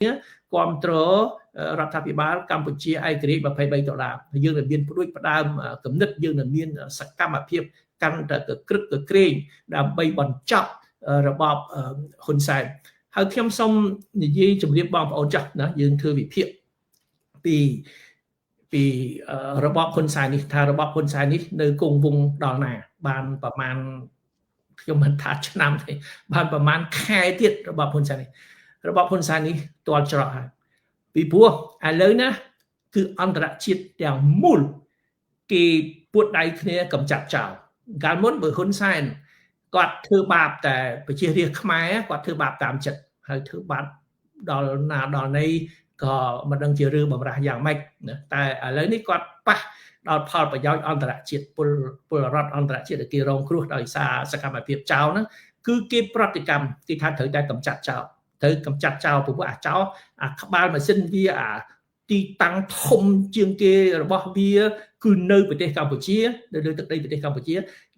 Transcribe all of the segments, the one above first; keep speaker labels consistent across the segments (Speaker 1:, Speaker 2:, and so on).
Speaker 1: គ្រប់គ្រងរដ្ឋាភិបាលកម្ពុជាឯករាជ្យ$23យើងនឹងមានព្រួយផ្ដើមគំនិតយើងនឹងមានសកម្មភាពកាន់តែក្រឹកក្រែងដើម្បីបញ្ចប់របបហ៊ុនសែនហើយខ្ញុំសូមនិយាយជម្រាបបងប្អូនចាស់ណាយើងធ្វើវិភាគពីរបបហ៊ុនសែននេះថារបបហ៊ុនសែននេះនៅគង់វង្សដល់ណាបានប្រមាណខ្ញុំមិនថាឆ្នាំទេបានប្រមាណខែទៀតរបបហ៊ុនសែននេះទាល់ច្រកហើយពីព្រោះឥឡូវណាគឺអន្តរជាតិទាំងមូលគេពួតដៃគ្នាកំចាត់ចោលកាលមុនបើហ៊ុនសែនគាត់ធ្វើបាបតែប្រជារាស្ត្រខ្មែរគាត់ធ្វើបាបតាមចិត្តហើយធ្វើបាបដល់ណាដល់ណីក៏មិនដឹងជារឿងបំរាស់យ៉ាងម៉េចតែឥឡូវនេះគាត់ប៉ះដល់ផលប្រយោជន៍អន្តរជាតិពលរដ្ឋអន្តរជាតិដែលគេរងគ្រោះដោយសារសកម្មភាពចោលហ្នឹងគឺគេប្រតិកម្មគេថាត្រូវតែកំចាត់ចោលត្រូវកំចាត់ចោលព្រោះអាចោលអាក្បាលម៉ាស៊ីនវាអាទីតាំងធំជាងគេរបស់វាគឺនៅប្រទេសកម្ពុជានៅលើទឹកដីប្រទេសកម្ពុជា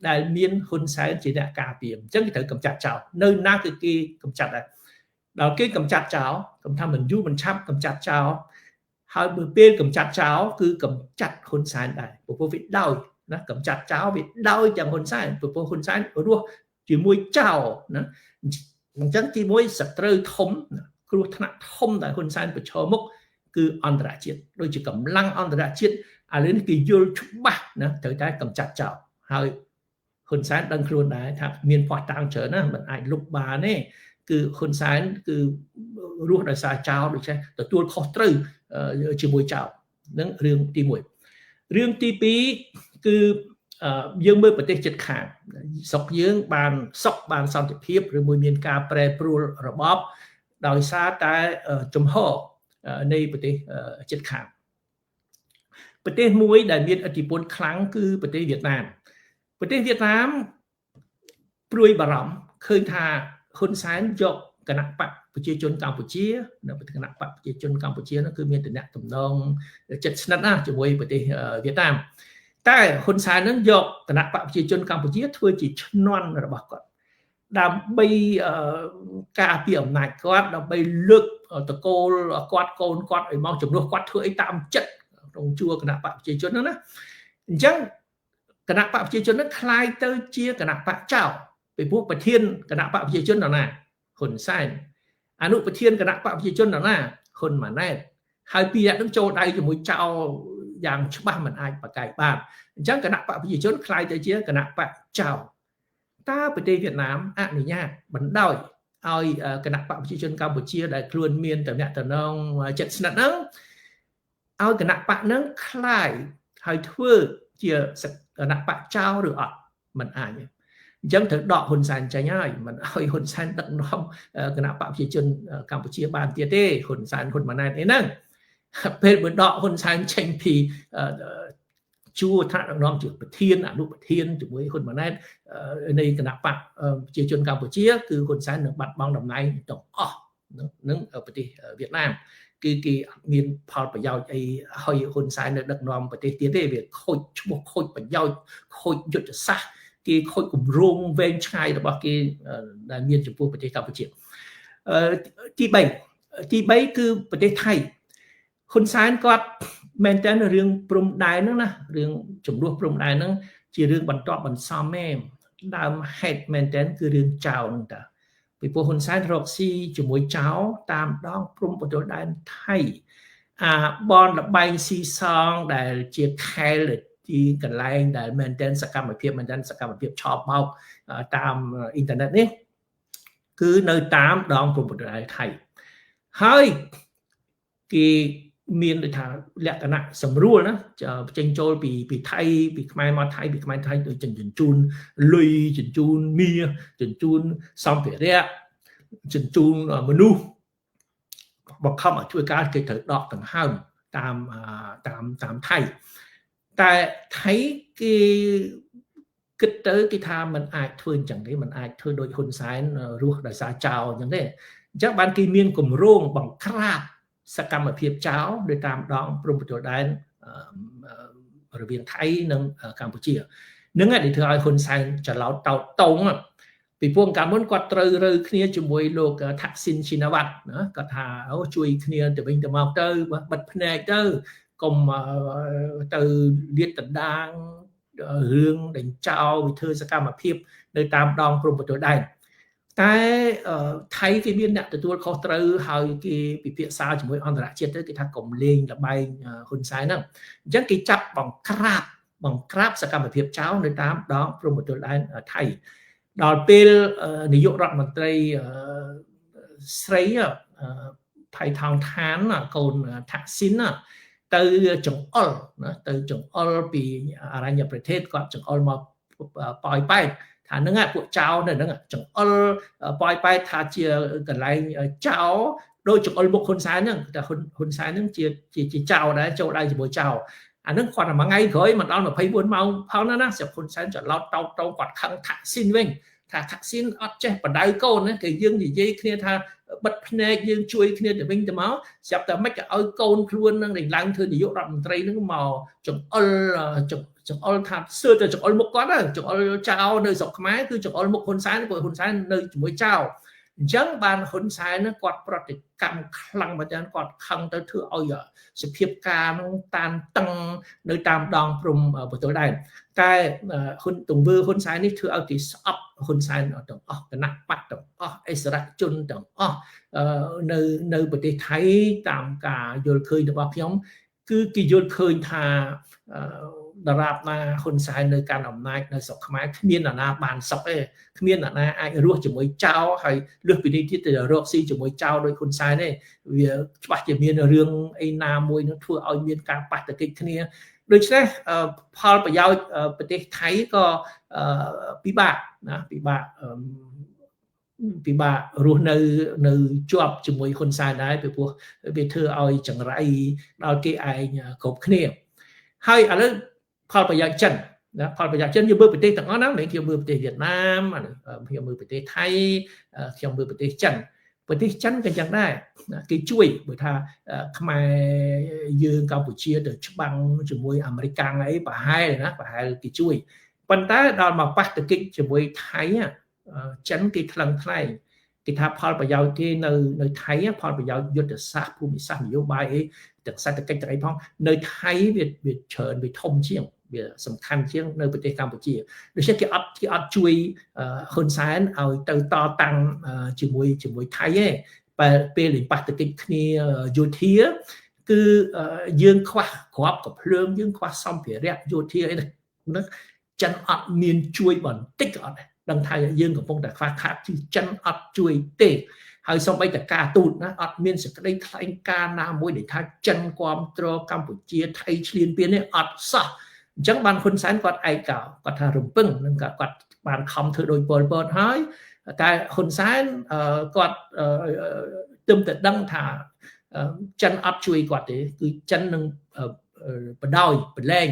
Speaker 1: ដែលមានហ៊ុនសែនជាអ្នកការពារអញ្ចឹងគេត្រូវកំចាត់ចោលនៅណាគឺគេកំចាត់ដែរដល់គេកំចាត់ចោលខ្ញុំថាមិនយូរមិនឆាប់កំចាត់ចោលហើយបើពេលកំចាត់ចោលគឺកំចាត់ហ៊ុនសែនដែរព្រោះវាដោយណាកំចាត់ចោលវាដោយទាំងហ៊ុនសែនព្រោះហ៊ុនសែនរស់ជាមួយចោលណាអញ្ចឹងទីមួយសត្រូវធំគ្រោះថ្នាក់ធំដែលហ៊ុនសែនប្រឈមមុខគឺអន្តរជាតិដូចជាកម្លាំងអន្តរជាតិឥឡូវនេះគេយល់ច្បាស់ណាត្រូវតែកំចាត់ចោលហើយហ៊ុនសែនដឹងខ្លួនដែរថាមានផ្ោះតាំងច្រើនណាមិនអាចលុបបានទេគឺហ៊ុនសែនគឺរស់ដោយសារចោលដូចជាទទួលខុសត្រូវជាមួយចោលនឹងរឿងទី1រឿងទី2គឺយើងមើលប្រទេសជិតខាងស្រុកយើងបានសុខបានសន្តិភាពឬមួយមានការប្រែប្រួលរបបដោយសារតែជំហរនៃប្រទេសជិតខាងប្រទេសមួយដែលមានឥទ្ធិពលខ្លាំងគឺប្រទេសវៀតណាមព្រួយបារម្ភឃើញថាហ៊ុនសែនយកគណៈបកប្រជាជនកម្ពុជានៅគណៈបកប្រជាជនកម្ពុជានោះគឺមានតំណែងទំនងចិត្តស្និទ្ធណាជាមួយប្រទេសវៀតណាមតែហ៊ុនសែននឹងយកគណៈបកប្រជាជនកម្ពុជាធ្វើជាឈ្នន់របស់គាត់ដើម្បីការពារអំណាចគាត់ដើម្បីលើកតកូលគាត់កូនគាត់ឲ្យមកជំនួសគាត់ធ្វើអីតាមចិត្តក្នុងជួរគណៈបកប្រជាជនហ្នឹងណាអញ្ចឹងគណៈបកប្រជាជនហ្នឹងคล้ายទៅជាគណៈបកចៅពីព្រោះប្រធានគណៈបកប្រជាជនដល់ណាហ៊ុនសែនអនុប្រធានគណៈបកប្រជាជនដល់ណាហ៊ុនម៉ាណែតហើយពីរនាក់ហ្នឹងចូលដៃជាមួយចៅយ៉ាងច្បាស់មិនអាចប្រកែកបានអញ្ចឹងគណៈបកប្រជាជនคล้ายទៅជាគណៈបកចៅតើប្រទេសវៀតណាមអនុញ្ញាតបណ្ដោយឲ្យគណៈបកប្រជាជនកម្ពុជាដែលខ្លួនមានតំណែងចិត្តស្និទ្ធហ្នឹងឲ្យគណៈបកហ្នឹងคล้ายហើយធ្វើជាគណៈបកចៅឬអត់មិនអាចទេអញ្ចឹងត្រូវដកហ៊ុនសែនចេញហើយមិនឲ្យហ៊ុនសែនដឹកនាំគណៈបកប្រជាជនកម្ពុជាបានទៀតទេហ៊ុនសែនហ៊ុនម៉ាណែតអីហ្នឹងពេលបើដកហ៊ុនសែនចេញពីជួរថ្នាក់ដឹកនាំជាប្រធានអនុប្រធានជាមួយហ៊ុនម៉ាណែតនៃគណៈបកប្រជាជនកម្ពុជាគឺហ៊ុនសែននឹងបាត់បង់តំណែងទាំងអស់នឹងប្រទេសវៀតណាមគឺគេអត់មានផលប្រយោជន៍អីឲ្យហ៊ុនសែននៅដឹកនាំប្រទេសទៀតទេវាខូចឈ្មោះខូចប្រយោជន៍ខូចយុទ្ធសាស្ត្រគេខូចគម្រោងវែងឆ្ងាយរបស់គេដែលមានចំពោះប្រទេសកម្ពុជាទី3គឺប្រទេសថៃហ៊ុនសែនគាត់មែនតើរឿងព្រំដែនហ្នឹងណារឿងចំនួនព្រំដែនហ្នឹងជារឿងបន្ទាប់បន្សំទេដើមហេតុមែនតើគឺរឿងចៅហ្នឹងតាពីព្រោះហ៊ុនសែនរកស៊ីជាមួយចៅតាមដងព្រំប្រទល់ដែនថៃបនលបែងស៊ីសងដែលជាខែលទីកន្លែងដែលមែនតើសកម្មភាពឆោបបោកតាមអ៊ីនធឺណិតនេះគឺនៅតាមដងព្រំប្រទល់ដែនថៃហើយគេមានដូចថាលក្ខណៈសម្រួលណាចេញចូលពីថៃពីខ្មែរមកថៃពីខ្មែរថៃដូចចិញ្ជូនលុយចិញ្ជូនមាសចិញ្ជូនសម្ភារៈចិញ្ជូនមនុស្សបង្ខំឲ្យជួយការគេត្រូវដកដង្ហើមតាមថៃតែថៃគេគិតទៅគេថាมันអាចធ្វើអញ្ចឹងទេมันអាចធ្វើដូចហ៊ុនសែនរស់ដោយសារចោលអញ្ចឹងទេអញ្ចឹងបានគេមានគម្រោងបង្ក្រាបសកម្មភាពចោលដោយតាមដងព្រំប្រទល់ដែនរវាងថៃនិងកម្ពុជានឹងដែលធ្វើឲ្យហ៊ុនសែនច្រឡោតតោតង ពីព្រោះកាលមុនគាត់ត្រូវរើគ្នាជាមួយលោកថាក់ស៊ីនឈីណាវ៉ាត់ណាគាត់ថាអូជួយគ្នាទៅវិញទៅមកទៅបិទភ្នែកទៅកុំទៅលាតដណ្ដើមរឿងដេញចោលវិធីសកម្មភាពនៅតាមដងព្រំប្រទល់ដែនតែថៃគេមានអ្នកទទួលខុសត្រូវហើយគេពិភាក្សាជាមួយអន្តរជាតិទៅគេថាកុំលេងលបែងហ៊ុនសែនហ្នឹងអញ្ចឹងគេចាប់បង្ក្រាបសកម្មភាពចោលនៅតាមដងព្រំប្រទល់ដែនថៃដល់ពេលនាយករដ្ឋមន្ត្រីស្រីផៃថងឋានកូនថាក់ស៊ីនទៅចង្អុលណាទៅចង្អុលពីអរញ្ញប្រទេសគាត់ចង្អុលមកប៉ោយប៉ែតថាហ្នឹងពួកចៅនៅហ្នឹងចង្អុលប៉ោយប៉ែតថាជាកន្លែងចៅដោយចង្អុលមុខហ៊ុនសែនហ្នឹងតែហ៊ុនសែនហ្នឹងជាចៅដែរចូលដៃជាមួយចៅអាហ្នឹងគាត់មួយថ្ងៃក្រោយមិនដល់24ម៉ោងផងណាស្រាប់ហ៊ុនសែនច្រឡោតតោតគាត់ខឹងថាក់ស៊ីនវិញថាថាក់ស៊ីនអត់ចេះបដៅកូនណាគេយើងនិយាយគ្នាថាបិទភ្នែកយើងជួយគ្នាទៅវិញទៅមកស្រាប់តែមិនឲ្យកូនខ្លួននឹងឡើងធ្វើនាយករដ្ឋមន្ត្រីនឹងមកចង្អុលថាសឿទៅចង្អុលមុខគាត់ចង្អុលចៅនៅស្រុកខ្មែរគឺចង្អុលមុខហ៊ុនសែនព្រោះហ៊ុនសែននៅជាមួយចៅអញ្ចឹងបានហ៊ុនសែនគាត់ប្រតិកម្មខ្លាំងមែនទែនគាត់ខឹងទៅធ្វើឲ្យសភាពការនឹងតានតឹងនៅតាមដងព្រំប្រទល់ដែនតែទង្វើហ៊ុនសែននេះធ្វើឲ្យគេស្អប់ហ៊ុនសែនទាំងអស់គណៈបកទាំងអស់អិសរាជជនទាំងអស់នៅប្រទេសថៃតាមការយល់ឃើញរបស់ខ្ញុំគឺគេយល់ឃើញថាដរាបណាហ៊ុនសែននៅកាន់អំណាចនៅស្រុកខ្មែរគ្មានអ្នកណាបានសុខទេគ្មានអ្នកណាអាចរស់ជាមួយចៅហើយលើសពីនេះទៀតទៅរកស៊ីជាមួយចៅដោយហ៊ុនសែនទេវាច្បាស់ជាមានរឿងអីណាមួយនឹងធ្វើឲ្យមានការប៉ះទង្គិចគ្នាដូច្នេះផលប្រយោជន៍ប្រទេសថៃក៏ពិបាកណាពិបាករស់នៅជាប់ជាមួយហ៊ុនសែនដែរពីព្រោះវាធ្វើឲ្យចង្រៃដល់គេឯងគ្រប់គ្នាហើយឥឡូវផលប្រយោជន៍ចិនណាផលប្រយោជន៍ចិនយើងមើលប្រទេសទាំងអស់ណាមិនខ្ញុំមើលប្រទេសវៀតណាមខ្ញុំមើលប្រទេសថៃខ្ញុំមើលប្រទេសចិនក៏យ៉ាងដែរគេជួយបើថាខ្មែរយើងកម្ពុជាទៅច្បាំងជាមួយអាមេរិកអីប្រហែលគេជួយប៉ុន្តែដល់មកប៉ះទង្គិចជាមួយថៃចិនគេថ្លឹងថ្លែងគេថាផលប្រយោជន៍គេនៅថៃផលប្រយោជន៍យុទ្ធសាស្ត្រភូមិសាស្ត្រនយោបាយអីទាំងសេដ្ឋកិច្ចទាំងអីផងនៅថៃវាច្រើនវាធំជាងវាសំខាន់ជាងនៅប្រទេសកម្ពុជាដូច្នេះគេអត់ជួយហ៊ុនសែនឲ្យទៅតតាំងជាមួយថៃទេពេលប៉ះទង្គិចគ្នាយោធាគឺយើងខ្វះគ្រាប់កំភ្លើងយើងខ្វះសម្ភារៈយោធាអីហ្នឹងចិនអត់មានជួយបន្តិចក៏អត់ដែរដឹងថាយើងកំពុងតែខ្វះខាតគឺចិនអត់ជួយទេហើយសូម្បីតែការទូតណាអត់មានសេចក្តីថ្លែងការណ៍ណាមួយដែលថាចិនគ្រប់គ្រងកម្ពុជាថៃឈ្លានពាននេះអត់សោះអញ្ចឹងបានហ៊ុនសែនគាត់ឯកោគាត់ថារំពឹងនឹងគាត់បានខំធ្វើដោយពលពតហើយតែហ៊ុនសែនគាត់ទឹមតែដឹងថាចិនអត់ជួយគាត់ទេគឺចិននឹងបដ ாய் ប្រឡែង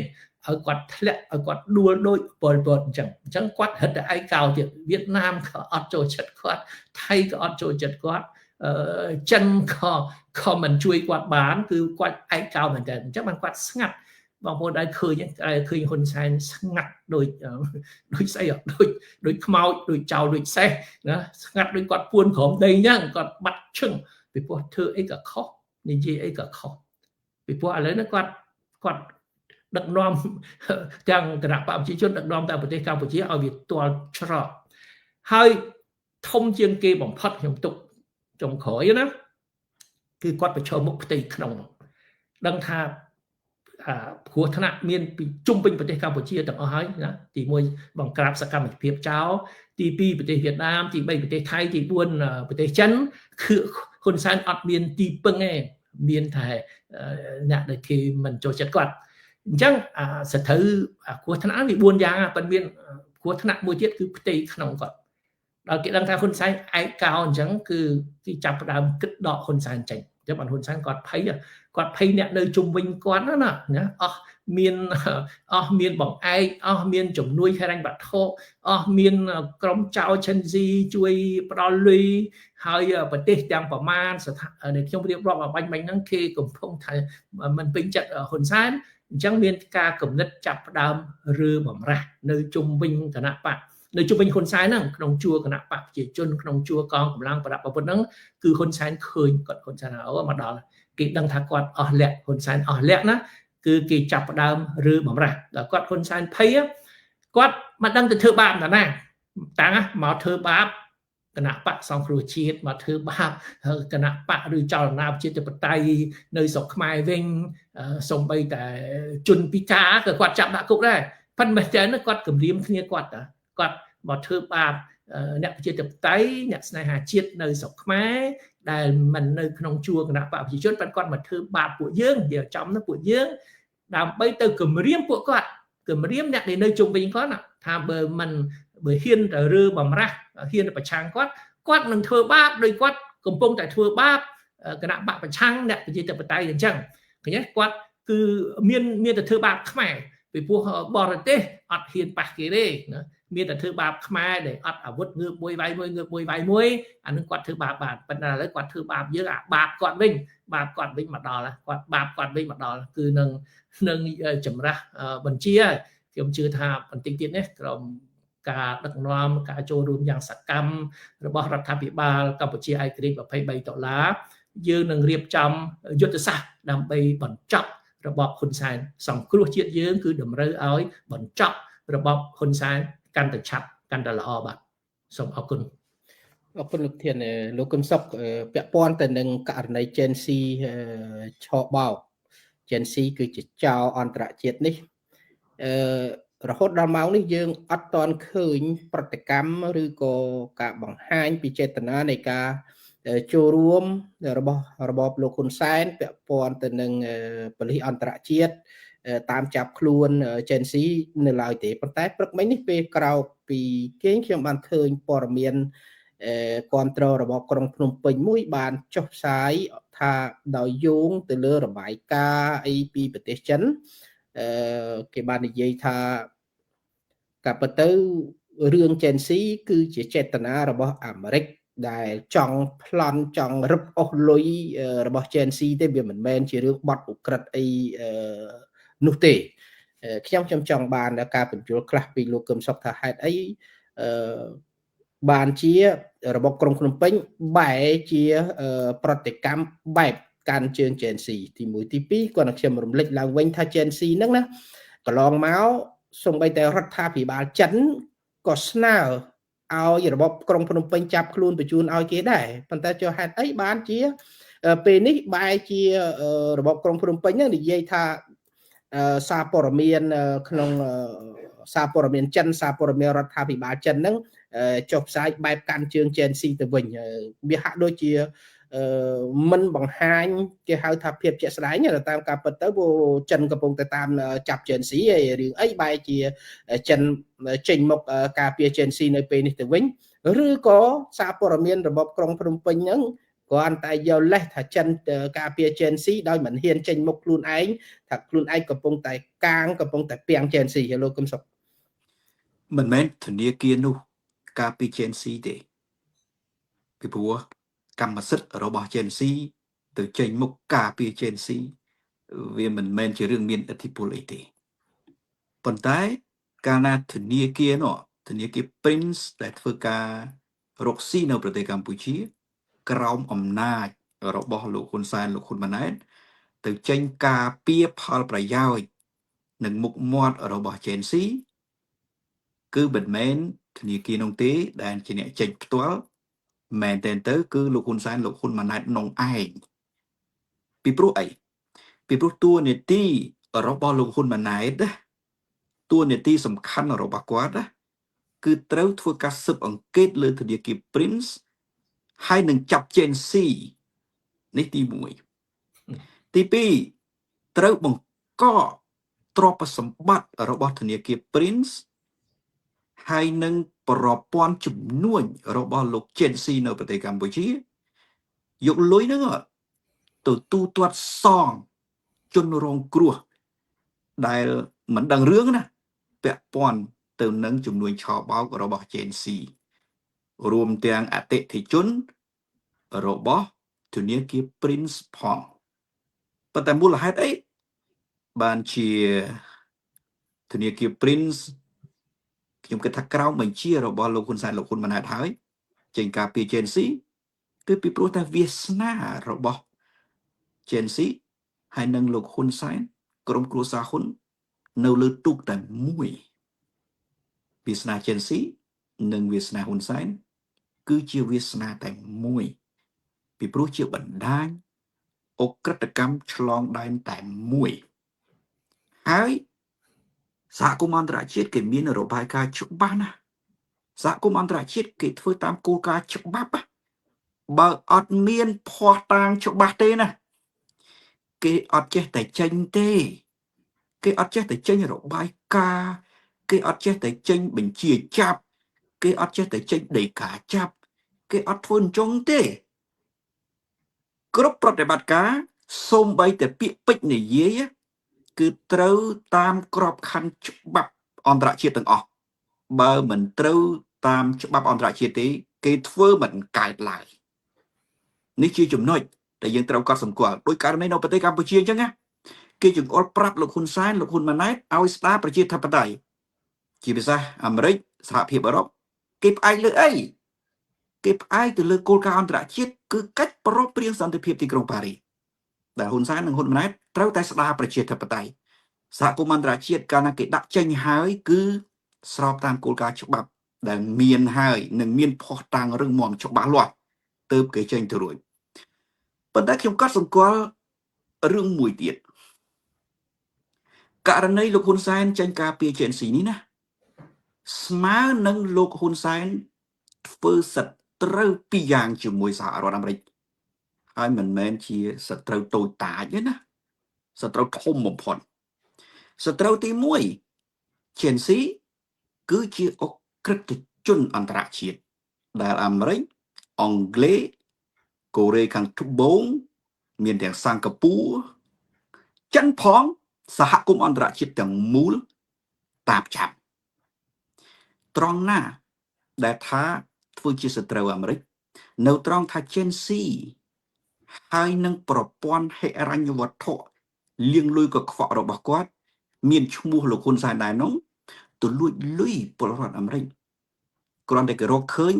Speaker 1: ឲ្យគាត់ធ្លាក់ឲ្យគាត់ដួលដូចពលពតអញ្ចឹងគាត់ហិតតែឯកោទៀតវៀតណាមក៏អត់ចូលចិត្តគាត់ថៃក៏អត់ចូលចិត្តគាត់ចិនក៏មិនជួយគាត់បានគឺគាត់ឯកោមែនតើអញ្ចឹងបានគាត់ស្ងាត់បងប្អូនដែរឃើញហ៊ុនសែនស្ងាត់ដូចស្អីដូចខ្មោចដូចចោលដូចសេះណាស្ងាត់ដូចគាត់ពួនក្រោមដីអញ្ចឹងគាត់បាត់ឈឹងពីព្រោះធ្វើអីក៏ខុសនិយាយអីក៏ខុសពីព្រោះឥឡូវនេះគាត់ដឹកនាំទាំងគណៈបកប្រជាជនដឹកនាំតាមប្រទេសកម្ពុជាឲ្យវាទាល់ច្រកហើយធំជាងគេបំផុតខ្ញុំទុកចុងក្រោយណាគឺគាត់ប្រឈមមុខផ្ទៃក្នុងដឹងថាគ្រោះថ្នាក់មានពីជុំវិញប្រទេសកម្ពុជាទាំងអស់ហើយណាទី1បង្ក្រាបសកម្មភាពចោលទី2ប្រទេសវៀតណាមទី3ប្រទេសថៃទី4ប្រទេសចិនគឺហ៊ុនសែនអត់មានទីពឹងទេមានតែអ្នកដែលគេមិនចូលចិត្តគាត់អញ្ចឹងសត្រូវគ្រោះថ្នាក់វា4យ៉ាងប៉ុន្តែមានគ្រោះថ្នាក់មួយទៀតគឺផ្ទៃក្នុងគាត់ដល់គេដឹងថាហ៊ុនសែនឯកោអញ្ចឹងគឺគេចាប់ផ្ដើមគិតដកហ៊ុនសែនចេញចឹងបានហ៊ុនសែនគាត់ភ័យអ្នកនៅជុំវិញគាត់ណាអស់មានបង្អែកអស់មានជំនួយហិរញ្ញវត្ថុអស់មានក្រុមចៅឆិនស៊ីជួយផ្ដល់លុយហើយប្រទេសទាំងប្រមាណដែលខ្ញុំរៀបរាប់បាញ់ហ្នឹងគេកំពុងថាមិនពេញចិត្តហ៊ុនសែនអញ្ចឹងមានការគំនិតចាប់ផ្ដើមរើបំរាស់នៅជុំវិញគណៈបក នៅជុំវិញហ៊ុនសែនហ្នឹងក្នុងជួរគណៈបកប្រជាជនក្នុងជួរកងកម្លាំងប្រដាប់អាវុធហ្នឹងគឺហ៊ុនសែនឃើញគាត់ហ៊ុនសែនអូមកដល់គេដឹងថាគាត់អស់លក្ខហ៊ុនសែនអស់លក្ខណាគឺគេចាប់ផ្ដើមឬបំរាស់ដល់គាត់ហ៊ុនសែនភ័យគាត់មិនដឹងទៅធ្វើបាបណាតាំងមកធ្វើបាបគណៈបកសង្គ្រោះជាតិមកធ្វើបាបគណៈបកឬចលនាប្រជាធិបតេយ្យនៅស្រុកខ្មែរវិញសំបីតែជនពិការក៏គាត់ចាប់ដាក់គុកដែរប៉ុន្តែតែគាត់គម្រាមគ្នាគាត់មកធ្វើបាបអ្នកប្រជាធិបតេយ្យអ្នកស្នេហាជាតិនៅស្រុកខ្មែរដែលមិននៅក្នុងជួរគណៈបកប្រជាជនប៉ុន្តែគាត់មកធ្វើបាបពួកយើងនិយាយចំណាពួកយើងដើម្បីទៅគម្រាមពួកគាត់គម្រាមអ្នកដែលនៅជុំវិញគាត់ថាបើហ៊ានទៅរើបំរាស់ហ៊ានទៅប្រឆាំងគាត់នឹងធ្វើបាបដោយគាត់កំពុងតែធ្វើបាបគណៈបកប្រឆាំងអ្នកប្រជាធិបតេយ្យអញ្ចឹងឃើញទេគាត់គឺមានតែធ្វើបាបខ្មែរពីព្រោះបរទេសអត់ហ៊ានប៉ះគេទេណាមានតែធ្វើបាបខ្មែរដែលអត់អាវុធងើបមួយវាយមួយងើបមួយវាយមួយអានឹងគាត់ធ្វើបាបបានប៉ុន្តែឥឡូវគាត់ធ្វើបាបយើងអាបាបគាត់វិញមកដល់គាត់បាបគាត់វិញមកដល់គឺនឹងចម្រាស់បញ្ជាខ្ញុំជឿថាបន្តិចទៀតនេះក្រុមការដឹកនាំការចូលរួមយ៉ាងសកម្មរបស់រដ្ឋាភិបាលកម្ពុជាឯករាជ្យ$23យើងនឹងរៀបចំយុទ្ធសាស្ត្រដើម្បីបញ្ចប់របបហ៊ុនសែនសង្គ្រោះជាតិយើងគឺតម្រូវឲ្យបញ្ចប់របបហ៊ុនសែនកាន់តែឆាប់កាន់តែល្អបាទសូមអរគុណ
Speaker 2: លោកធានលោកកឹមសុខពាក់ព័ន្ធទៅនឹងករណី Gen Z ឆោបោក Gen Z គឺជាចៅអន្តរជាតិនេះរហូតដល់ម៉ោងនេះយើងអត់ទាន់ឃើញប្រតិកម្មឬក៏ការបង្ហាញពីចេតនានៃការចូលរួមរបស់របបលោកហ៊ុនសែនពាក់ព័ន្ធទៅនឹងប៉ូលីសអន្តរជាតិតាមចាប់ខ្លួន Gen Z នៅឡើយទេប៉ុន្តែព្រឹកមិញនេះពេលក្រោកពីគេខ្ញុំបានឃើញព័ត៌មានគ្រប់គ្រងរបស់ក្រុងភ្នំពេញមួយបានចុះផ្សាយថាដោយយោងទៅលើរបាយការណ៍អីពីប្រទេសចិនគេបាននិយាយថាកាពិតទៅរឿង Gen Z គឺជាចេតនារបស់អាមេរិកដែលចង់ប្លន់ចង់រឹបអូសលុយរបស់ Gen Z ទេវាមិនមែនជារឿងបត់ឧក្រិដ្ឋអីនោះទេខ្ញុំចង់បានការបញ្យល់ខ្លះពីលោកកឹមសុខថាហេតុអីបានជារបបក្រុងភ្នំពេញបែរជាប្រតិកម្មបែបកាន់ជើង Gen Z ទី1ទី2គាត់ខ្ញុំរំលឹកឡើងវិញថា Gen Z ហ្នឹងណាកន្លងមកសូម្បីតែរដ្ឋាភិបាលចិនក៏ស្នើឲ្យរបបក្រុងភ្នំពេញចាប់ខ្លួនបញ្ជូនឲ្យគេដែរប៉ុន្តែចុះហេតុអីបានជាពេលនេះបែរជារបបក្រុងភ្នំពេញហ្នឹងនិយាយថាសារព័ត៌មានក្នុងសារព័ត៌មានចិនសារព័ត៌មានរដ្ឋាភិបាលចិនហ្នឹងចុះផ្សាយបែបកាន់ជើង Gen Z ទៅវិញវាហាក់ដូចជាមិនបង្ហាញគេហៅថាភាពជាក់ស្ដែងតាមការពិតទៅពួកចិនកំពុងតែតាមចាប់ Gen Z ហើយរឿងអីបែរជាចិនចេញមកការពារ Gen Z នៅពេលនេះទៅវិញឬក៏សារព័ត៌មានរបបក្រុងភ្នំពេញហ្នឹងគ្រាន់តែយកលេសថាចិនការពារ Gen Z ដោយមិនហ៊ានចេញមុខខ្លួនឯងថាខ្លួនឯងកំពុងតែកំពុងតែពាំង Gen Z លោកកឹមសុខ
Speaker 3: មិនមែនធនាគារនោះការពារ Gen Z ទេពីព្រោះកម្មសិទ្ធិរបស់ Gen Z ទៅចេញមុខការពារ Gen Z វាមិនមែនជារឿងមានឥទ្ធិពលអីទេប៉ុន្តែកាលណាធនាគារនោះធនាគារ Prince ដែលធ្វើការរកស៊ីនៅប្រទេសកម្ពុជាក្រោមអំណាចរបស់លោកហ៊ុនសែនលោកហ៊ុនម៉ាណែតទៅចេញការពារផលប្រយោជន៍និងមុខមាត់របស់ Gen Z គឺមិនមែនធនាគារនោះទេដែលជាអ្នកចេញផ្ទាល់មែនតែនទៅគឺលោកហ៊ុនសែនលោកហ៊ុនម៉ាណែតនងឯងពីព្រោះអីពីព្រោះតួនាទីរបស់លោកហ៊ុនម៉ាណែតតួនាទីសំខាន់របស់គាត់គឺត្រូវធ្វើការស៊ើបអង្កេតលើធនាគារ Prince ហើយនឹងចាប់ Gen Z នេះទី1ទី2ត្រូវបង្កកទ្រព្យសម្បត្តិរបស់ធនាគារ Prince ហើយនឹងប្រព័ន្ធជំនួញរបស់លោក Gen Z នៅប្រទេសកម្ពុជាយកលុយហ្នឹងទៅទូទាត់សងជនរងគ្រោះដែលមិនដឹងរឿងណាពាក់ព័ន្ធទៅនឹងជំនួយឆបោករបស់ Gen Z រួមទាំងអតិថិជនរបស់ធនាគារ Prince ផងប៉ុន្តែមូលហេតុអីបានជាធនាគារ Prince ខ្ញុំគិតថាក្រោមបញ្ជារបស់លោកហ៊ុនសែនលោកហ៊ុនម៉ាណែតហើយចេញការពី Gen Z គឺពីព្រោះតែវាសនារបស់ Gen Z ហើយនឹងលោកហ៊ុនសែនក្រុមគ្រួសារហ៊ុននៅលើទូកតែមួយវាសនា Gen Z និងវាសនាហ៊ុនសែនគឺជាវាសនាតែមួយពីព្រោះជាបណ្ដាញអក្រិតកម្មឆ្លងដែនតែមួយហើយសហគមន៍អន្តរជាតិគេមានរបាយការណ៍ច្បាស់ណាស់សហគមន៍អន្តរជាតិគេធ្វើតាមគោលការណ៍ច្បាប់បើអត់មានភ័ស្តុតាងច្បាស់ទេណាគេអត់ចេះតែចេញទេគេអត់ចេះតែចេញរបាយការណ៍គេអត់ចេះតែចេញបញ្ជាចាប់គេអត់ចេះតែចេញដីកាចាប់គេអត់ធ្វើអញ្ចឹងទេគ្រប់ប្រតិបត្តិការសូម្បីតែពាក្យពេចន៍និយាយគឺត្រូវតាមក្របខ័ណ្ឌច្បាប់អន្តរជាតិទាំងអស់បើមិនត្រូវតាមច្បាប់អន្តរជាតិទេគេធ្វើមិនកើតឡើយនេះជាចំណុចដែលយើងត្រូវកត់សម្គាល់ដោយករណីនៅប្រទេសកម្ពុជាអញ្ចឹងណាគេចង្អុលប្រាប់លោកហ៊ុនសែនលោកហ៊ុនម៉ាណែតឲ្យស្ដារប្រជាធិបតេយ្យជាភាសាអាមេរិកសហភាពអឺរ៉ុបគេផ្អែកលើអីគេផ្អែកទៅលើគោលការណ៍អន្តរជាតិគឺកិច្ចប្រព្រឹត្តសន្តិភាពទីក្រុងប៉ារីសដែលហ៊ុនសែននិងហ៊ុនម៉ាណែតត្រូវតែស្ដារប្រជាធិបតេយ្យសហគមន៍អន្តរជាតិកាលណាគេដាក់ចេញហើយគឺស្របតាមគោលការណ៍ច្បាប់ដែលមានហើយនិងមានភស្តុតាងរឹងមាំច្បាស់លាស់ទើបគេចេញទៅរួចប៉ុន្តែខ្ញុំក៏សម្គាល់រឿងមួយទៀតករណីលោកហ៊ុនសែនចេញការពី Gen Z នេះណាស្មើនឹងលោកហ៊ុនសែនធ្វើសត្រូវពីរយ៉ាងជាមួយសហរដ្ឋអាមេរិកហើយមិនមែនជាសត្រូវតូចតាចទេណាសត្រូវធំបំផុតសត្រូវទី1 Gen Z គឺជាអក្រិតជនអន្តរជាតិដែលអាមេរិកអង់គ្លេសកូរ៉េខាងត្បូងមានទាំងសិង្ហបុរីចិនផងសហគមន៍អន្តរជាតិទាំងមូលតាមចាប់ត្រង់ណាដែលថាធ្វើជាសត្រូវអាមេរិកនៅត្រង់ថា Gen Z ហើយនឹងប្រព័ន្ធហិរញ្ញវត្ថុលៀងលុយកខ្វក់របស់គាត់មានឈ្មោះលោកហ៊ុនសែនដែរនោះទៅលួចលុយពលរដ្ឋអាមេរិកគ្រាន់តែគេរកឃើញ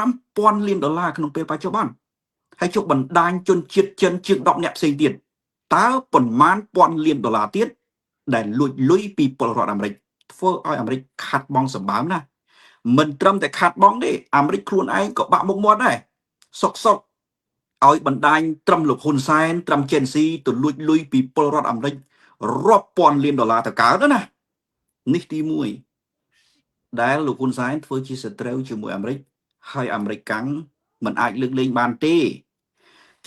Speaker 3: $15,000 លានក្នុងពេលបច្ចុប្បន្នហើយជុកបណ្ដាញជនជាតិចិនជាង10នាក់ផ្សេងទៀតតើប៉ុន្មានពាន់លាន$ទៀតដែលលួចលុយពីពលរដ្ឋអាមេរិកធ្វើឲ្យអាមេរិកខាត់បងសម្បើមណាមិនត្រឹមតែខាត់បងទេអាមេរិកខ្លួនឯងក៏បាក់មុខមាត់ដែរសុកឲ្យបណ្ដាញត្រឹមលោកហ៊ុនសែនត្រឹម Gen Z ទៅលួចលុយពីពលរដ្ឋអាមេរិករាប់ពាន់លាន$ទៅកើតណានេះទី1ដែលលោកហ៊ុនសែនធ្វើជាសត្រូវជាមួយអាមេរិកហើយអាមេរិកកាំងមិនអាចលើកលែងបានទេ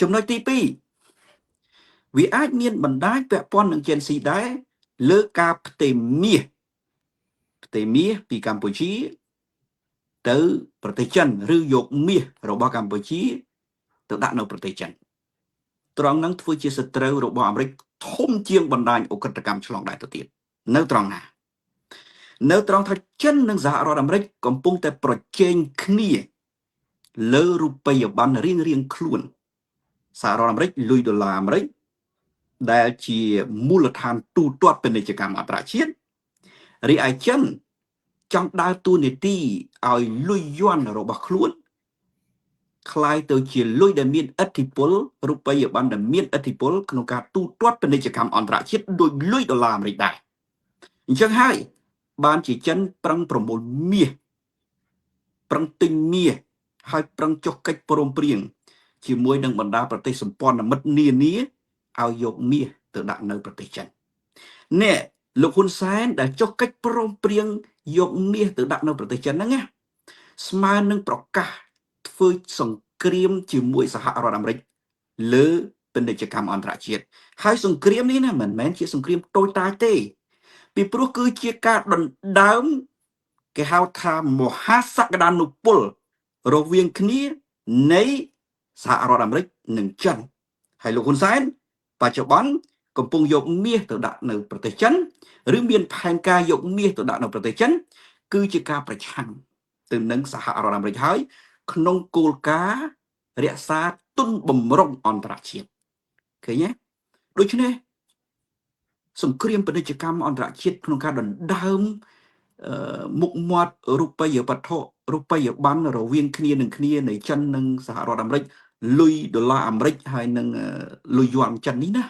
Speaker 3: ចំណុចទី2វាអាចមានបណ្ដាញពាក់ព័ន្ធនឹង Gen Z ដែរលើការផ្ទេរមាសពីកម្ពុជាទៅប្រទេសចិនឬយកមាសរបស់កម្ពុជាទៅដាក់នៅប្រទេសចិនត្រង់ហ្នឹងធ្វើជាសត្រូវរបស់អាមេរិកធំជាងបណ្ដាញអ ுக ្រិតកម្មឆ្លងដែនទៅទៀតនៅត្រង់ណានៅត្រង់ថាចិននិងសហរដ្ឋអាមេរិកកំពុងតែប្រជែងគ្នាលើរូបិយប័ណ្ណរៀងខ្លួនសហរដ្ឋអាមេរិកលុយ$អាមេរិកដែលជាមូលដ្ឋានទូទាត់ពាណិជ្ជកម្មអន្តរជាតិរីឯចិនចង់ដើរតួនាទីឲ្យលុយយន់របស់ខ្លួនคล้ายទៅជាលុយដែលមានឥទ្ធិពលរូបិយប័ណ្ណដែលមានឥទ្ធិពលក្នុងការទូទាត់ពាណិជ្ជកម្មអន្តរជាតិដោយលុយ$អាមេរិកដែរអញ្ចឹងហើយបានជាចិនប្រឹងប្រមូលមាសប្រឹងទិញមាសហើយប្រឹងចុះកិច្ចព្រមព្រៀងជាមួយនឹងបណ្ដាប្រទេសសម្ព័ន្ធមិត្តនានាឲ្យយកមាសទៅដាក់នៅប្រទេសចិននេះលោកហ៊ុនសែនដែលចុះកិច្ចព្រមព្រៀងយកមាសទៅដាក់នៅប្រទេសចិនហ្នឹងណាស្មើនឹងប្រកាសធ្វើសង្គ្រាមជាមួយសហរដ្ឋអាមេរិកលើពាណិជ្ជកម្មអន្តរជាតិហើយសង្គ្រាមនេះណាមិនមែនជាសង្គ្រាមតូចតាចទេពីព្រោះគឺជាការដណ្ដើមគេហៅថាមហាសក្តានុពលរវាងគ្នានៃសហរដ្ឋអាមេរិកនិងចិនហើយលោកហ៊ុនសែនបច្ចុប្បន្នកំពុងយកមាសទៅដាក់នៅប្រទេសចិនឬមានផែនការយកមាសទៅដាក់នៅប្រទេសចិនគឺជាការប្រឆាំងទៅនឹងសហរដ្ឋអាមេរិកហើយក្នុងគោលការណ៍រក្សាទុនបំរុងអន្តរជាតិឃើញទេដូច្នេះសង្គ្រាមពាណិជ្ជកម្មអន្តរជាតិក្នុងការដណ្ដើម មុខមាត់រូបិយវត្ថុរូបិយប័ណ្ណរវាងគ្នានឹងគ្នានៃចិននិងសហរដ្ឋអាមេរិកលុយដុល្លារអាមេរិកហើយនឹងលុយយួនចិននេះណា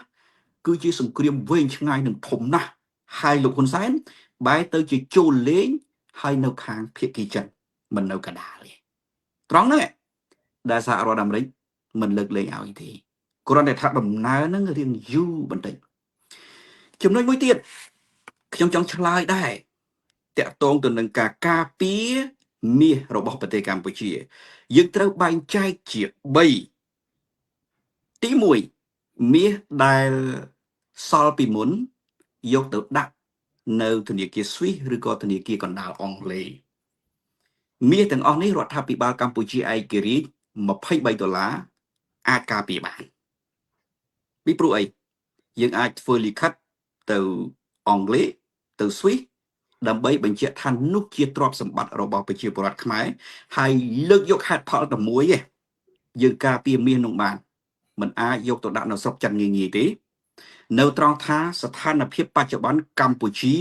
Speaker 3: គឺជាសង្គ្រាមវែងឆ្ងាយនិងធំណាស់ហើយលោកហ៊ុនសែនបែរទៅជាចូលលេងហើយនៅខាងភៀកគីចិនមិននៅកណ្ដាលទេត្រង់ហ្នឹងដែលសហរដ្ឋអាមេរិកមិនលើកលែងឲ្យទេគ្រាន់តែថាដំណើរហ្នឹងរៀងយូរបន្តិចចំណុចមួយទៀតខ្ញុំចង់ឆ្លើយដែរតាក់ទងទៅនឹងការការពារមាសរបស់ប្រទេសកម្ពុជាយើងត្រូវបែងចែកជា3ទី1មាសដែលសល់ពីមុនយកទៅដាក់នៅធនាគារ Swiss ឬក៏ធនាគារកណ្ដាលអង់គ្លេសមាសទាំងអស់នេះរដ្ឋាភិបាលកម្ពុជាឯករាជ្យ$23អាចការពារបានពីព្រោះអីយើងអាចធ្វើលិខិតទៅអង់គ្លេសទៅ Swiss ដើម្បីបញ្ជាក់ថានោះជាទ្រព្យសម្បត្តិរបស់ប្រជាពលរដ្ឋខ្មែរហើយលើកយកហេតុផលតែមួយឯងយើងការពារមាសនោះបានមិនអាចយកទៅដាក់នៅស្រុកចិនងាយៗទេនៅត្រង់ថាស្ថានភាពបច្ចុប្បន្នកម្ពុជា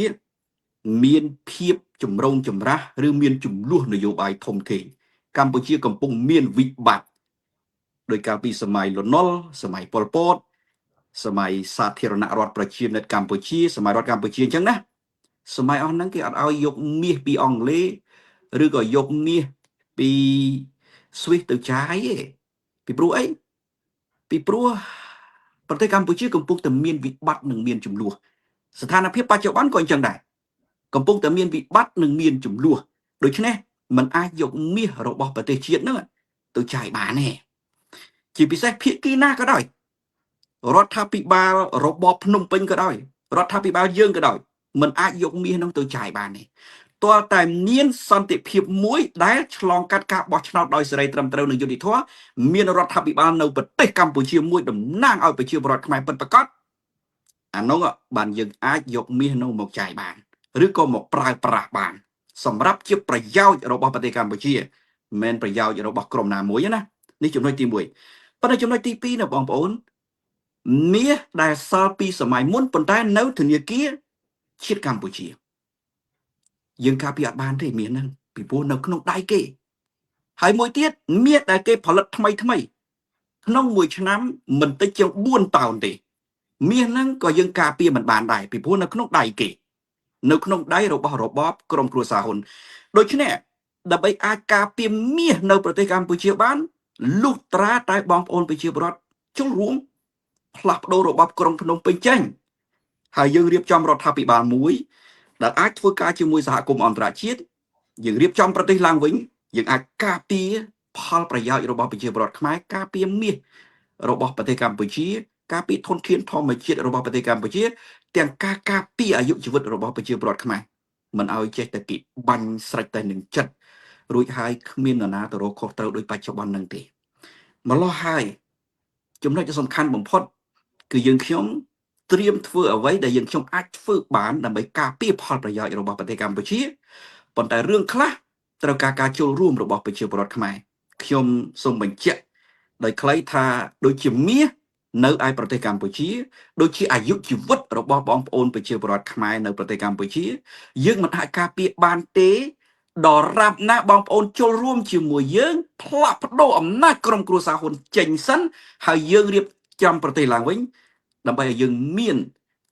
Speaker 3: មានភាពចម្រូងចម្រាសឬមានចំនួននយោបាយធំធេងកម្ពុជាកំពុងមានវិបត្តិដោយកាលពីសម័យលន់នល់សម័យប៉ុលពតសម័យសាធារណរដ្ឋប្រជាមានិតកម្ពុជាសម័យរដ្ឋកម្ពុជាអញ្ចឹងណាសម័យអស់ហ្នឹងគេអត់ឲ្យយកមាសពីអង់គ្លេសឬក៏យកមាសពី Swiss ទៅចាយទេពីព្រោះអីពីព្រោះប្រទេសកម្ពុជាកំពុងតែមានវិបត្តិនិងមានចំនួនស្ថានភាពបច្ចុប្បន្នក៏អញ្ចឹងដែរកំពុងតែមានវិបត្តិនិងមានចំនួនដូច្នេះมันអាចយកមាសរបស់ប្រទេសជាតិហ្នឹងទៅចាយបានទេជាពិសេសភាគីណាក៏ដោយរដ្ឋាភិបាលរបបភ្នំពេញក៏ដោយរដ្ឋាភិបាលយើងក៏ដោយมันអាចយកមាសហ្នឹងទៅចាយបានទេទាល់តែមានសន្តិភាពមួយដែលឆ្លងកាត់ការបោះឆ្នោតដោយសេរីត្រឹមត្រូវនិងយុត្តិធម៌មានរដ្ឋាភិបាលនៅប្រទេសកម្ពុជាមួយតំណាងឲ្យប្រជាពលរដ្ឋខ្មែរពិតប្រាកដអានោះបានយើងអាចយកមាសនោះមកចាយបានឬក៏មកប្រើប្រាស់បានសម្រាប់ជាប្រយោជន៍របស់ប្រទេសកម្ពុជាមិនមែនប្រយោជន៍របស់ក្រុមណាមួយណានេះចំណុចទី1ប៉ុន្តែចំណុចទី2ណាបងប្អូនមាសដែលសល់ពីសម័យមុនប៉ុន្តែនៅធនាគារជាតិកម្ពុជាយើងការពារអត់បានទេមាសហ្នឹងពីព្រោះនៅក្នុងដៃគេហើយមួយទៀតមាសដែលគេផលិតថ្មីក្នុងមួយឆ្នាំមិនតិចជាង4តោនទេមាសហ្នឹងក៏យើងការពារមិនបានដែរពីព្រោះនៅក្នុងដៃគេនៅក្នុងដៃរបស់របបក្រុមគ្រួសារហ៊ុនដូច្នេះដើម្បីអាចការពារមាសនៅប្រទេសកម្ពុជាបានលុះត្រាតែបងប្អូនប្រជាពលរដ្ឋចូលរួមផ្លាស់ប្ដូររបបក្រុងភ្នំពេញចេញហើយយើងរៀបចំរដ្ឋាភិបាលមួយដែលអាចធ្វើការជាមួយសហគមន៍អន្តរជាតិយើងរៀបចំប្រទេសឡើងវិញយើងអាចការពារផលប្រយោជន៍របស់ប្រជាពលរដ្ឋខ្មែរការពារមាសរបស់ប្រទេសកម្ពុជាការពារធនធានធម្មជាតិរបស់ប្រទេសកម្ពុជាទាំងការពារអាយុជីវិតរបស់ប្រជាពលរដ្ឋខ្មែរមិនឲ្យចេះតែគេបាញ់ស្រេចតែនឹងចិត្តរួចហើយគ្មាននរណាទៅរកខុសត្រូវដោយបច្ចុប្បន្ននឹងទេម្ល៉េះហើយចំណុចសំខាន់បំផុតគឺយើងខ្ញុំត្រៀមធ្វើអ្វីដែលយើងខ្ញុំអាចធ្វើបានដើម្បីការពារផលប្រយោជន៍របស់ប្រទេសកម្ពុជាប៉ុន្តែរឿងខ្លះត្រូវការចូលរួមរបស់ប្រជាពលរដ្ឋខ្មែរខ្ញុំសូមបញ្ជាក់ដោយខ្លីថាដូចជាមាសនៅឯប្រទេសកម្ពុជាដូចជាអាយុជីវិតរបស់បងប្អូនប្រជាពលរដ្ឋខ្មែរនៅប្រទេសកម្ពុជាយើងមិនអាចការពារបានទេដល់រាប់ណាបងប្អូនចូលរួមជាមួយយើងផ្លាស់ប្ដូរអំណាចក្រុមគ្រួសារហ៊ុនចេញសិនហើយយើងរៀបចំប្រទេសឡើងវិញដើម្បីឲ្យយើងមាន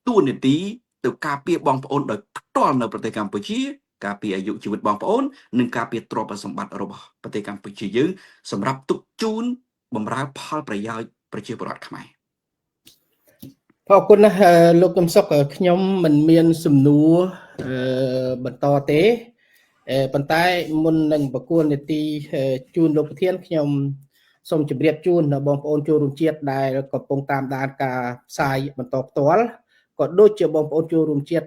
Speaker 3: តួនាទីទៅការពារបងប្អូនដោយផ្ទាល់នៅប្រទេសកម្ពុជាការពារអាយុជីវិតបងប្អូននិងការពារទ្រព្យសម្បត្តិរបស់ប្រទេសកម្ពុជាយើងសម្រាប់ទុកជូនបម្រើផលប្រយោជន៍ប្រជាពលរដ្ឋខ្មែរ
Speaker 2: អរគុណណាស់លោកកឹមសុខខ្ញុំមិនមានសំណួរបន្តទេប៉ុន្តែមុននឹងបកគលនីតិជូនលោកប្រធានខ្ញុំសូមជម្រាបជូនដល់បងប្អូនចូលរួមជាតិដែលកំពុងតាមដានការផ្សាយបន្តផ្ទាល់ក៏ដូចជាបងប្អូនចូលរួមជាតិ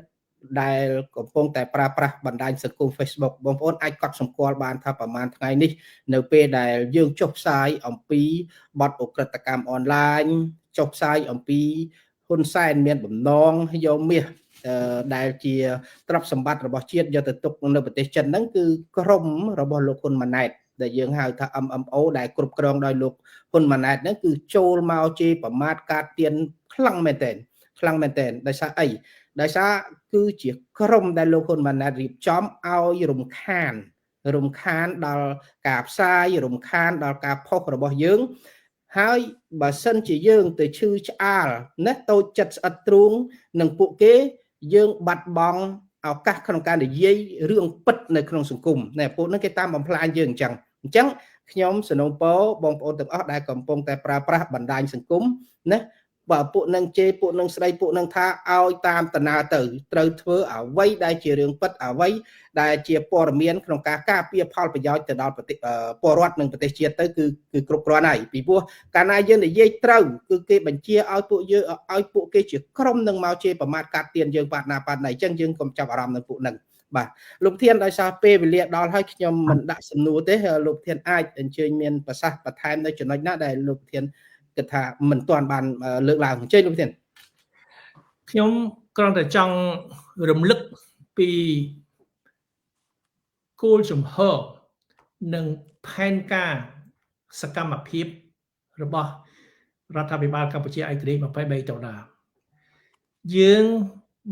Speaker 2: ដែលកំពុងតែប្រើប្រាស់បណ្ដាញសង្គម Facebook បងប្អូនអាចកត់សម្គាល់បានថាប្រហែលថ្ងៃនេះនៅពេលដែលយើងចុះផ្សាយអំពីបទឧក្រិដ្ឋកម្មអនឡាញចុះផ្សាយអំពីហ៊ុនសែនមានបំណងយកមាសដែលជាទ្រព្យសម្បត្តិរបស់ជាតិយកទៅទុកនៅប្រទេសចិនហ្នឹងគឺក្រុមរបស់លោកហ៊ុនម៉ាណែតដែលយើងហៅថា MMO ដែលគ្រប់គ្រងដោយលោកហ៊ុនម៉ាណែតហ្នឹងគឺចូលមកជេរប្រមាថកាត់ទៀនខ្លាំងមែនទែនដោយសារអី ដោយសារគឺជាក្រុមដែលលោកហ៊ុនម៉ាណែតរៀបចំឲ្យរំខានដល់ការផ្សាយរំខានដល់ការផុសរបស់យើងហើយបើសិនជាយើងទៅឈឺឆ្អាលណាតូចចិត្តស្អិតទ្រូងនឹងពួកគេយើងបាត់បង់ឱកាសក្នុងការនិយាយរឿងពិតនៅក្នុងសង្គមណែពួកហ្នឹងគេតាមបំផ្លាញយើងអញ្ចឹងខ្ញុំសនំពរបងប្អូនទាំងអស់ដែលកំពុងតែប្រើប្រាស់បណ្ដាញសង្គមណាបើពួកនឹងជេរពួកនឹងស្ដីពួកនឹងថាឲ្យតាមតំណើទៅត្រូវធ្វើអ្វីដែលជារឿងពិតអ្វីដែលជាព័ត៌មានក្នុងការការពារផលប្រយោជន៍ទៅដល់ពលរដ្ឋនិងប្រទេសជាតិទៅគឺគ្រប់គ្រាន់ហើយពីព្រោះកាលណាយើងនិយាយត្រូវគឺគេបញ្ជាឲ្យពួកយើងឲ្យពួកគេជាក្រុមនឹងមកជេរប្រមាថកាត់ទៀនយើងបាត់ណាអញ្ចឹងយើងកុំចាប់អារម្មណ៍នឹងពួកនឹងបាទលោកធានដោយសារពេលវេលាដល់ហើយខ្ញុំមិនដាក់សំណួរទេលោកធានអាចអញ្ជើញមានប្រសាសន៍បន្ថែមនៅចំណុចណាដែលលោកធានគិតថាមិនទាន់បានលើកឡើងអញ្ជើញលោកធាន
Speaker 1: ខ្ញុំគ្រាន់តែចង់រំលឹកពីគោលជំហរនិងផែនការសកម្មភាពរបស់រដ្ឋាភិបាលកម្ពុជាឯករាជ្យ23ដុល្លារយើង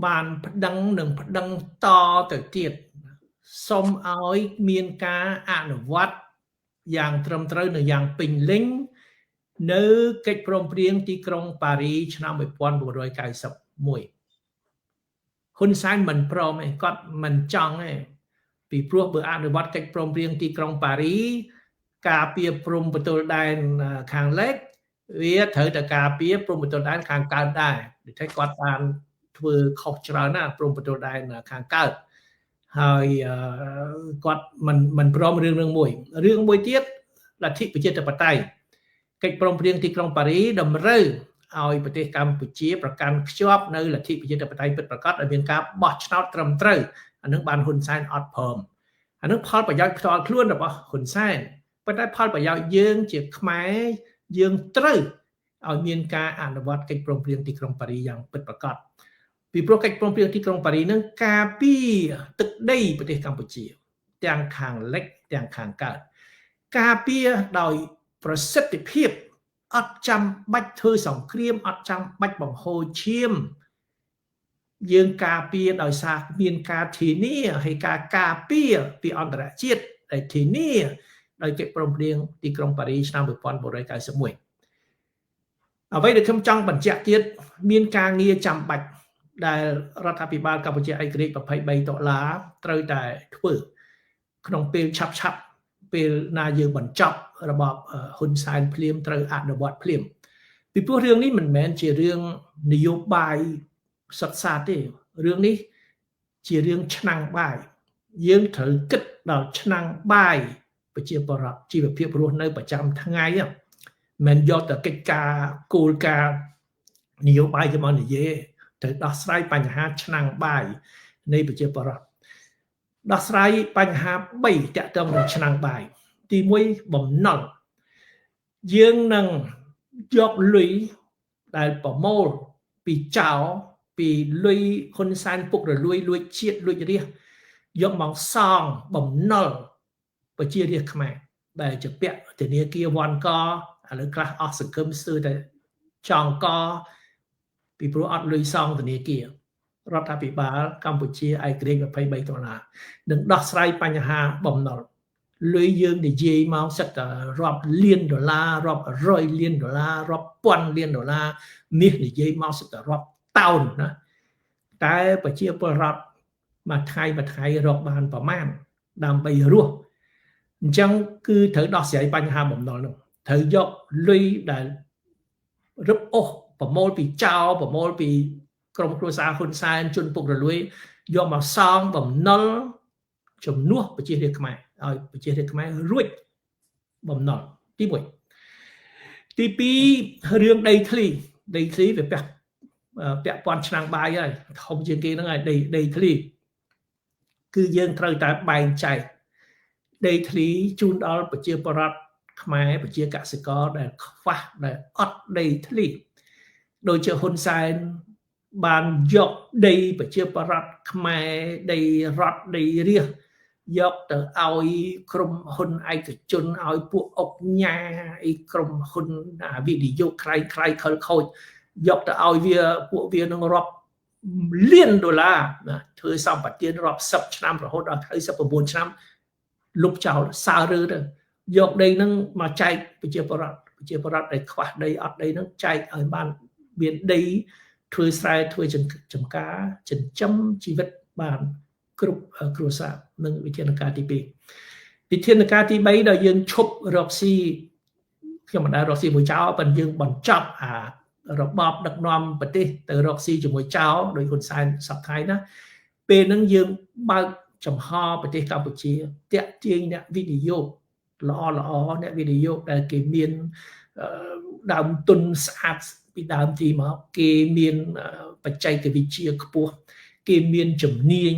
Speaker 1: បានប្តឹងនិងប្តឹងតទៅទៀតសូមឲ្យមានការអនុវត្តយ៉ាងត្រឹមត្រូវនិងយ៉ាងពេញលេញនៅកិច្ចព្រមព្រៀងទីក្រុងប៉ារីឆ្នាំ1991ហ៊ុនសែនមិនព្រមទេគាត់មិនចង់ទេពីព្រោះបើអនុវត្តកិច្ចព្រមព្រៀងទីក្រុងប៉ារីការពារព្រំប្រទល់ដែនខាងលិចវាត្រូវតែការពារព្រំប្រទល់ដែនខាងកើតដែរដូចតែគាត់បានធ្វើខុសច្រើនណាព្រំប្រទល់ដែនខាងកើតហើយគាត់មិនព្រមរឿងមួយទៀតលទ្ធិប្រជាធិបតេយ្យកិច្ចព្រមព្រៀងទីក្រុងប៉ារីតម្រូវឲ្យប្រទេសកម្ពុជាប្រកាន់ខ្ជាប់នៅលទ្ធិប្រជាធិបតេយ្យពិតប្រាកដឲ្យមានការបោះឆ្នោតត្រឹមត្រូវអានឹងបានហ៊ុនសែនអត់ព្រមអានឹងផលប្រយោជន៍ផ្ទាល់ខ្លួនរបស់ហ៊ុនសែនប៉ុន្តែផលប្រយោជន៍យើងជាខ្មែរយើងត្រូវឲ្យមានការអនុវត្តកិច្ចព្រមព្រៀងទីក្រុងប៉ារីយ៉ាងពិតប្រាកដពីព្រោះកិច្ចព្រមព្រៀងទីក្រុងប៉ារីនឹងការពារទឹកដីប្រទេសកម្ពុជាទាំងខាងលិចទាំងខាងកើតការពារដោយប្រសិទ្ធភាពអត់ចាំបាច់ធ្វើសង្គ្រាមអត់ចាំបាច់បង្ហូរឈាមយើងការពារដោយសារមានការធានាហើយការពារពីអន្តរជាតិដែលធានាដោយកិច្ចព្រមព្រៀងទីក្រុងប៉ារីឆ្នាំ1991អ្វីដែលខ្ញុំចង់បញ្ជាក់ទៀតមានការងារចាំបាច់ដែលរដ្ឋាភិបាលកម្ពុជាឯករាជ្យ23ដុល្លារត្រូវតែធ្វើក្នុងពេលឆាប់ពេលណាយើងបញ្ចប់របបហ៊ុនសែនភ្លាមត្រូវអនុវត្តភ្លាមពីព្រោះរឿងនេះមិនមែនជារឿងនយោបាយសុទ្ធសាធទេរឿងនេះជារឿងឆ្នាំងបាយយើងត្រូវគិតដល់ឆ្នាំងបាយប្រជាពលរដ្ឋជីវភាពរស់នៅប្រចាំថ្ងៃមិនយកតែកិច្ចការគោលការណ៍នយោបាយទៅមកនិយាយត្រូវដោះស្រាយបញ្ហាឆ្នាំងបាយនៃប្រជាពលរដ្ឋដោះស្រាយបញ្ហា3តាក់ទងនឹងឆ្នាំងបាយទី1បំណុលយើងនឹងយកលុយដែលប្រមូលពីចោលពីលុយហ៊ុនសែនពុករលួយលួចជាតិលួចរាជយកមកសងបំណុលប្រជារាស្ត្រខ្មែរដែលជាពាក់ធនាគារវ៉ាន់កឥឡូវខ្លះអស់សង្គមស្ទើរតែចង់កពីព្រោះអត់លុយសងធនាគាររដ្ឋាភិបាលកម្ពុជាឯករាជ្យ23ដុល្លារនឹងដោះស្រាយបញ្ហាបំណុលលុយយើងនិយាយមកសិតតែរាប់លានដុល្លាររាប់រយលានដុល្លាររាប់ពាន់លានដុល្លារនេះនិយាយមកសិតតែរាប់តោនណាតែប្រជាពលរដ្ឋមួយថ្ងៃរកបានប្រមាណដើម្បីរស់អញ្ចឹងគឺត្រូវដោះស្រាយបញ្ហាបំណុលនោះត្រូវយកលុយដែលរឹបអូសប្រមូលពីចោលប្រមូលពីក្រុមគ្រួសារហ៊ុនសែនជនពុករលួយយកមកសងបំណុលជំនួសប្រជារាស្ត្រខ្មែរឲ្យប្រជារាស្ត្រខ្មែររួចបំណុលទី1ទី2រឿងដីធ្លីវាពាក់ព័ន្ធឆ្នាំងបាយហើយធំជាងគេហ្នឹងហើយដីធ្លីគឺយើងត្រូវតែបែងចែកដីធ្លីជូនដល់ប្រជាពលរដ្ឋខ្មែរប្រជាកសិករដែលខ្វះដែលអត់ដីធ្លីដូចជាហ៊ុនសែនបានយកដីប្រជាពលរដ្ឋខ្មែរដីរដ្ឋដីរាស្ត្រយកទៅឲ្យក្រុមហ៊ុនឯកជនឲ្យពួកអុកញ៉ាអីក្រុមហ៊ុនវិនិយោគក្រៃខលខូចយកទៅឲ្យពួកវានឹងរាប់ លានដុល្លារណាធ្វើសម្បទានរាប់សិបឆ្នាំរហូតដល់29ឆ្នាំលុបចោលសើរើទៅយកដីហ្នឹងមកចែកប្រជាពលរដ្ឋដែលខ្វះដីអត់ដីហ្នឹងចែកឲ្យបានមានដីធ្វើស្រែធ្វើចម្ការចិញ្ចឹមជីវិតបានគ្រប់គ្រួសារនឹងវិធានការទី2វិធានការទី3ដែលយើងឈប់រកស៊ីខ្ញុំមិនដែលរកស៊ីមួយចោលប៉ុន្តែយើងបញ្ចប់អារបបដឹកនាំប្រទេសទៅរកស៊ីជាមួយចោលដោយហ៊ុនសែនសពថ្ងៃណាពេលហ្នឹងយើងបើកចំហប្រទេសកម្ពុជាតាក់ទាញអ្នកវិនិយោគល្អអ្នកវិនិយោគដែលគេមានដើមទុនស្អាតពីដើមទីមកគេមានបច្ចេកវិទ្យាខ្ពស់គេមានជំនាញ